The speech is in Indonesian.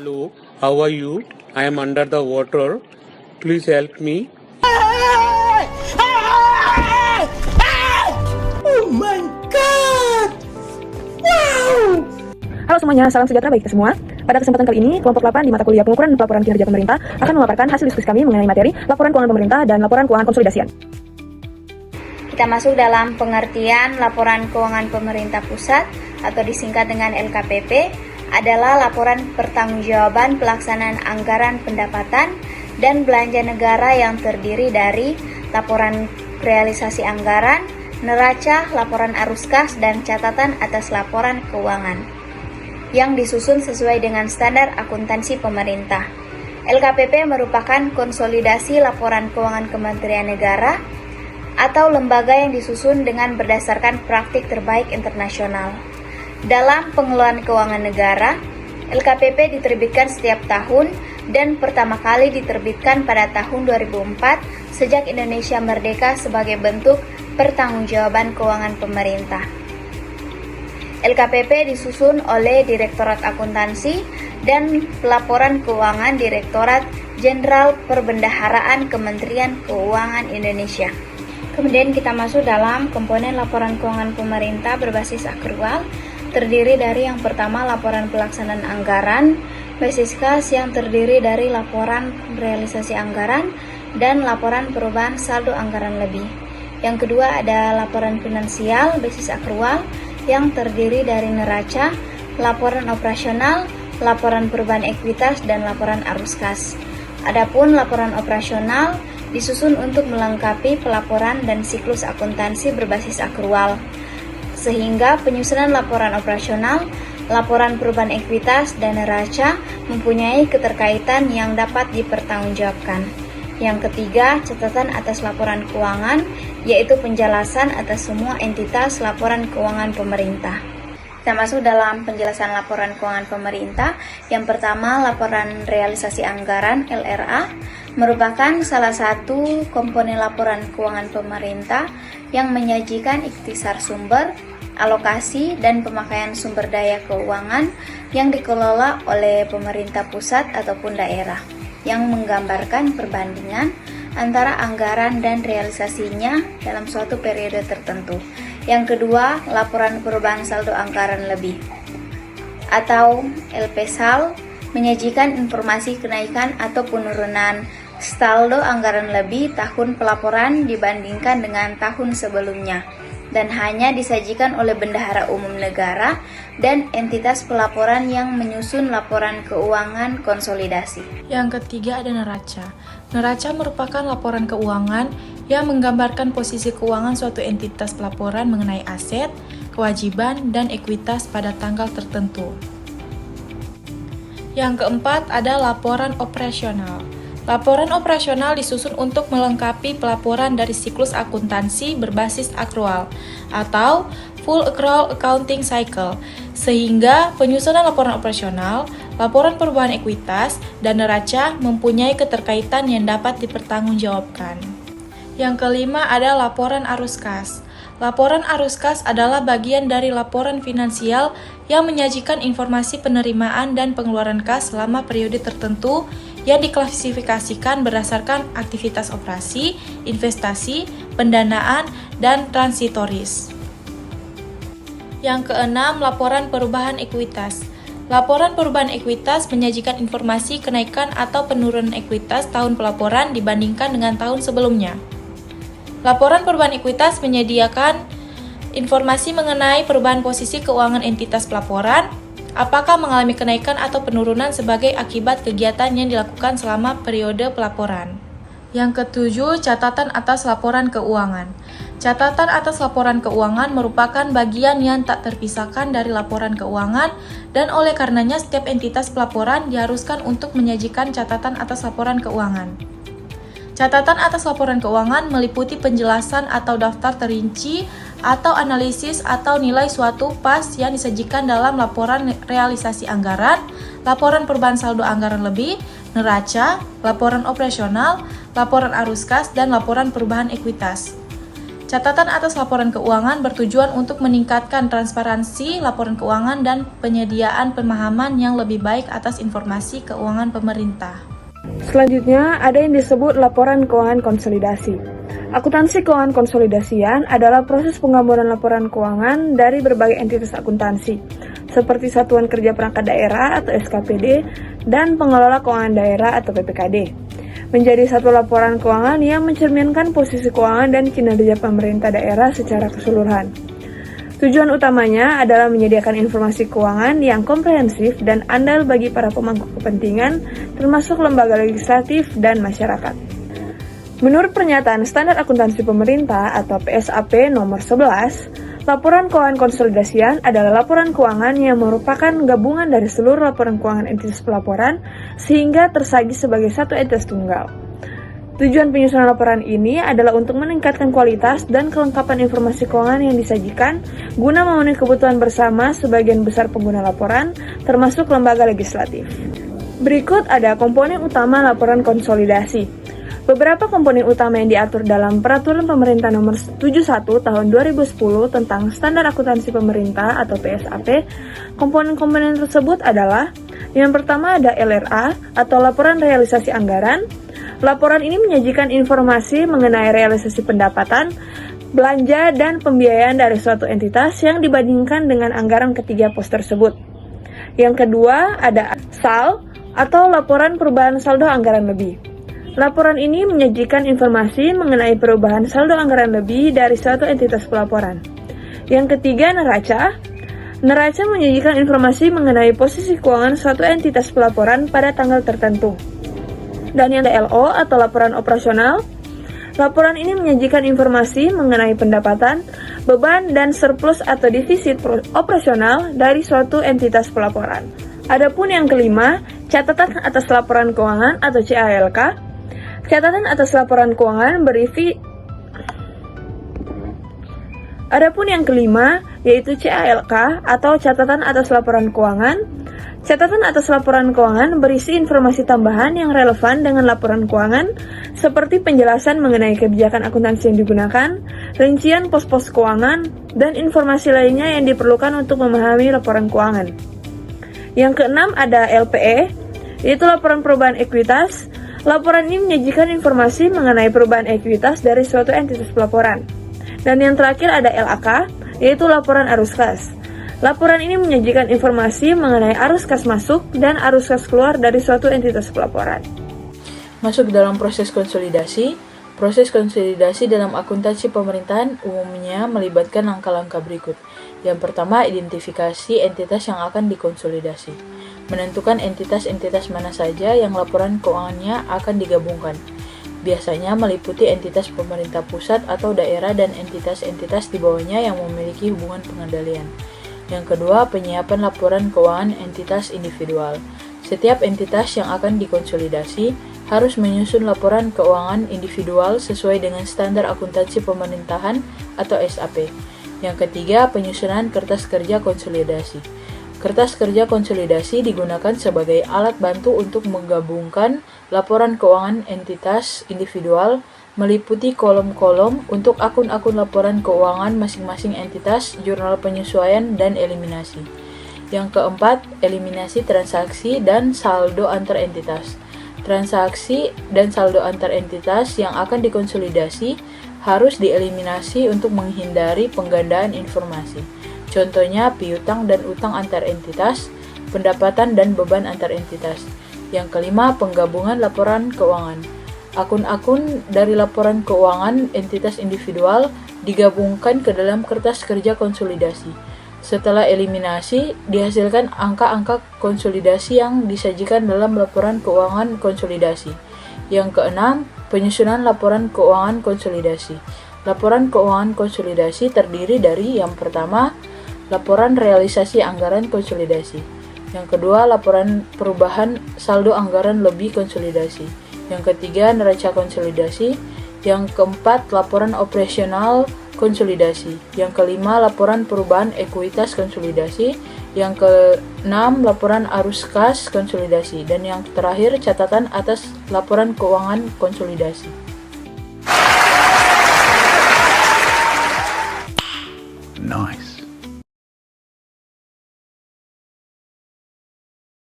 Hello, how are you? I am under the water. Please help me. Oh my god! Wow! Halo semuanya, salam sejahtera bagi kita semua. Pada kesempatan kali ini, kelompok 8 di mata kuliah pengukuran pelaporan kinerja pemerintah akan memaparkan hasil diskusi kami mengenai materi laporan keuangan pemerintah dan laporan keuangan konsolidasian. Kita masuk dalam pengertian laporan keuangan pemerintah pusat atau disingkat dengan LKPP adalah laporan pertanggungjawaban pelaksanaan anggaran pendapatan dan belanja negara yang terdiri dari laporan realisasi anggaran, neraca, laporan arus kas, dan catatan atas laporan keuangan yang disusun sesuai dengan standar akuntansi pemerintah. LKPP merupakan konsolidasi laporan keuangan Kementerian Negara atau lembaga yang disusun dengan berdasarkan praktik terbaik internasional. Dalam pengelolaan keuangan negara, LKPP diterbitkan setiap tahun dan pertama kali diterbitkan pada tahun 2004 sejak Indonesia merdeka sebagai bentuk pertanggungjawaban keuangan pemerintah. LKPP disusun oleh Direktorat Akuntansi dan Pelaporan Keuangan Direktorat Jenderal Perbendaharaan Kementerian Keuangan Indonesia. Kemudian kita masuk dalam komponen laporan keuangan pemerintah berbasis akrual, terdiri dari yang pertama laporan pelaksanaan anggaran, basis kas yang terdiri dari laporan realisasi anggaran dan laporan perubahan saldo anggaran lebih. Yang kedua ada laporan finansial basis akrual yang terdiri dari neraca, laporan operasional, laporan perubahan ekuitas, dan laporan arus kas. Adapun laporan operasional disusun untuk melengkapi pelaporan dan siklus akuntansi berbasis akrual, sehingga penyusunan laporan operasional, laporan perubahan ekuitas, dan neraca mempunyai keterkaitan yang dapat dipertanggungjawabkan. Yang ketiga, catatan atas laporan keuangan, yaitu penjelasan atas semua entitas laporan keuangan pemerintah. Kita masuk dalam penjelasan laporan keuangan pemerintah. Yang pertama, laporan realisasi anggaran (LRA) merupakan salah satu komponen laporan keuangan pemerintah yang menyajikan ikhtisar sumber, alokasi, dan pemakaian sumber daya keuangan yang dikelola oleh pemerintah pusat ataupun daerah, yang menggambarkan perbandingan antara anggaran dan realisasinya dalam suatu periode tertentu. Yang kedua, laporan perubahan saldo anggaran lebih atau LPSAL menyajikan informasi kenaikan atau penurunan saldo anggaran lebih tahun pelaporan dibandingkan dengan tahun sebelumnya, dan hanya disajikan oleh Bendahara Umum Negara dan entitas pelaporan yang menyusun laporan keuangan konsolidasi. Yang ketiga ada neraca. Neraca merupakan laporan keuangan yang menggambarkan posisi keuangan suatu entitas pelaporan mengenai aset, kewajiban, dan ekuitas pada tanggal tertentu. Yang keempat ada laporan operasional. Laporan operasional disusun untuk melengkapi pelaporan dari siklus akuntansi berbasis akrual atau full accrual accounting cycle, sehingga penyusunan laporan operasional, laporan perubahan ekuitas, dan neraca mempunyai keterkaitan yang dapat dipertanggungjawabkan. Yang kelima ada laporan arus kas. Laporan arus kas adalah bagian dari laporan finansial yang menyajikan informasi penerimaan dan pengeluaran kas selama periode tertentu yang diklasifikasikan berdasarkan aktivitas operasi, investasi, pendanaan, dan transitoris. Yang keenam, laporan perubahan ekuitas. Laporan perubahan ekuitas menyajikan informasi kenaikan atau penurunan ekuitas tahun pelaporan dibandingkan dengan tahun sebelumnya. Laporan perubahan ekuitas menyediakan informasi mengenai perubahan posisi keuangan entitas pelaporan, apakah mengalami kenaikan atau penurunan sebagai akibat kegiatan yang dilakukan selama periode pelaporan. Yang ketujuh, catatan atas laporan keuangan. Catatan atas laporan keuangan merupakan bagian yang tak terpisahkan dari laporan keuangan, dan oleh karenanya setiap entitas pelaporan diharuskan untuk menyajikan catatan atas laporan keuangan. Catatan atas laporan keuangan meliputi penjelasan atau daftar terinci atau analisis atau nilai suatu pas yang disajikan dalam laporan realisasi anggaran, laporan perubahan saldo anggaran lebih, neraca, laporan operasional, laporan arus kas, dan laporan perubahan ekuitas. Catatan atas laporan keuangan bertujuan untuk meningkatkan transparansi laporan keuangan dan penyediaan pemahaman yang lebih baik atas informasi keuangan pemerintah. Selanjutnya, ada yang disebut laporan keuangan konsolidasi. Akuntansi keuangan konsolidasian adalah proses penggambaran laporan keuangan dari berbagai entitas akuntansi, seperti Satuan Kerja Perangkat Daerah atau SKPD dan Pengelola Keuangan Daerah atau PPKD, menjadi satu laporan keuangan yang mencerminkan posisi keuangan dan kinerja pemerintah daerah secara keseluruhan. Tujuan utamanya adalah menyediakan informasi keuangan yang komprehensif dan andal bagi para pemangku kepentingan, termasuk lembaga legislatif dan masyarakat. Menurut pernyataan Standar Akuntansi Pemerintah atau PSAP nomor 11, laporan keuangan konsolidasian adalah laporan keuangan yang merupakan gabungan dari seluruh laporan keuangan entitas pelaporan sehingga tersaji sebagai satu entitas tunggal. Tujuan penyusunan laporan ini adalah untuk meningkatkan kualitas dan kelengkapan informasi keuangan yang disajikan guna memenuhi kebutuhan bersama sebagian besar pengguna laporan, termasuk lembaga legislatif. Berikut ada komponen utama laporan konsolidasi. Beberapa komponen utama yang diatur dalam Peraturan Pemerintah Nomor 71 Tahun 2010 tentang Standar Akuntansi Pemerintah atau PSAP. Komponen-komponen tersebut adalah: yang pertama ada LRA atau Laporan Realisasi Anggaran. Laporan ini menyajikan informasi mengenai realisasi pendapatan, belanja, dan pembiayaan dari suatu entitas yang dibandingkan dengan anggaran ketiga pos tersebut. Yang kedua ada SAL atau Laporan Perubahan Saldo Anggaran Lebih. Laporan ini menyajikan informasi mengenai perubahan saldo anggaran lebih dari suatu entitas pelaporan. Yang ketiga, neraca. Neraca menyajikan informasi mengenai posisi keuangan suatu entitas pelaporan pada tanggal tertentu. Dan yang LO atau laporan operasional. Laporan ini menyajikan informasi mengenai pendapatan, beban, dan surplus atau defisit operasional dari suatu entitas pelaporan. Adapun yang kelima, catatan atas laporan keuangan atau CALK. Catatan atas laporan keuangan Adapun yang kelima, yaitu CALK atau catatan atas laporan keuangan. Catatan atas laporan keuangan berisi informasi tambahan yang relevan dengan laporan keuangan, seperti penjelasan mengenai kebijakan akuntansi yang digunakan, rincian pos-pos keuangan, dan informasi lainnya yang diperlukan untuk memahami laporan keuangan. Yang keenam ada LPE, yaitu laporan perubahan ekuitas. Laporan ini menyajikan informasi mengenai perubahan ekuitas dari suatu entitas pelaporan. Dan yang terakhir ada LAK, yaitu laporan arus kas. Laporan ini menyajikan informasi mengenai arus kas masuk dan arus kas keluar dari suatu entitas pelaporan. Masuk dalam proses konsolidasi. Proses konsolidasi dalam akuntansi pemerintahan umumnya melibatkan langkah-langkah berikut. Yang pertama, identifikasi entitas yang akan dikonsolidasi. Menentukan entitas-entitas mana saja yang laporan keuangannya akan digabungkan. Biasanya meliputi entitas pemerintah pusat atau daerah dan entitas-entitas di bawahnya yang memiliki hubungan pengendalian. Yang kedua, penyiapan laporan keuangan entitas individual. Setiap entitas yang akan dikonsolidasi harus menyusun laporan keuangan individual sesuai dengan standar akuntansi pemerintahan atau SAP. Yang ketiga, penyusunan kertas kerja konsolidasi. Kertas kerja konsolidasi digunakan sebagai alat bantu untuk menggabungkan laporan keuangan entitas individual, meliputi kolom-kolom untuk akun-akun laporan keuangan masing-masing entitas, jurnal penyesuaian, dan eliminasi. Yang keempat, eliminasi transaksi dan saldo antar entitas. Transaksi dan saldo antar entitas yang akan dikonsolidasi harus dieliminasi untuk menghindari penggandaan informasi. Contohnya piutang dan utang antar entitas, pendapatan dan beban antar entitas. Yang kelima, penggabungan laporan keuangan. Akun-akun dari laporan keuangan entitas individual digabungkan ke dalam kertas kerja konsolidasi. Setelah eliminasi, dihasilkan angka-angka konsolidasi yang disajikan dalam laporan keuangan konsolidasi. Yang keenam, penyusunan laporan keuangan konsolidasi. Laporan keuangan konsolidasi terdiri dari yang pertama, laporan realisasi anggaran konsolidasi. Yang kedua, laporan perubahan saldo anggaran lebih konsolidasi. Yang ketiga, neraca konsolidasi. Yang keempat, laporan operasional konsolidasi. Yang kelima, laporan perubahan ekuitas konsolidasi. Yang keenam, laporan arus kas konsolidasi. Dan yang terakhir, catatan atas laporan keuangan konsolidasi.